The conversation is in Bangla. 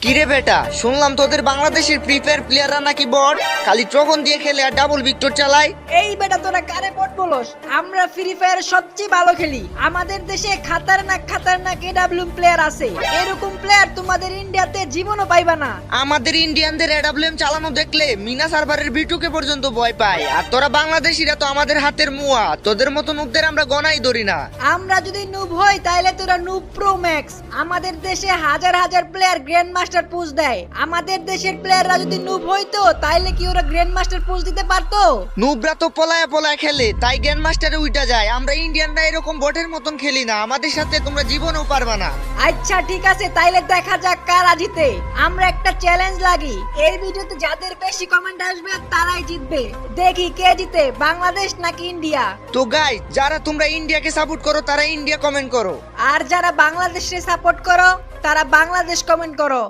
কিরে বেটা, শুনলাম তোদের বাংলাদেশের ফ্রি ফায়ার প্লেয়াররা নাকি বট, খালি ট্রগন দিয়ে খেলে আর ডাবল ভিক্টর চালায়। এই বেটা তোরা কারে বট বলস? আমরা ফ্রি ফায়ার সবচেয়ে ভালো খেলি। আমাদের দেশে খাতারনাক এডব্লিউএম প্লেয়ার আছে। এরকম প্লেয়ার তোমাদের ইন্ডিয়াতে জীবনও পাইবা না। আমাদের ইন্ডিয়ানদের এডব্লিউএম চালানো দেখলে মিনা সার্ভারের বিটুকে পর্যন্ত ভয় পায়। আর তোরা বাংলাদেশিরা তো আমাদের হাতের মুয়া, তোদের মতো নুবদের আমরা গনাই ধরি না। আমরা যদি নুব হই তাহলে তোরা নুব প্রো ম্যাক্স। আমাদের দেশে হাজার হাজার প্লেয়ার গ্র্যান্ড মাস্টার পুশ দেয়। আমাদের দেশের প্লেয়াররা যদি নুব হইতো তাহলে কি ওরা গ্র্যান্ড মাস্টার পুশ দিতে পারতো? নুবরা তো পলায় পলায় খেলে, তাই গ্র্যান্ড মাস্টারে উইটা যায়। আমরা ইন্ডিয়ানরা এরকম বটের মতন খেলি না, আমাদের সাথে তোমরা জীবনেও পারবা না। আচ্ছা ঠিক আছে, তাইলে দেখা যাক কারা জিতে। আমরা একটা চ্যালেঞ্জ লাগি, এই ভিডিওতে যাদের বেশি কমেন্ট আসবে তারাই জিতবে। দেখি কে জিতে, বাংলাদেশ নাকি ইন্ডিয়া। তো গাইস, যারা তোমরা ইন্ডিয়াকে সাপোর্ট করো তারা ইন্ডিয়া কমেন্ট করো, আর যারা বাংলাদেশে সাপোর্ট করো তারা বাংলাদেশ কমেন্ট করো।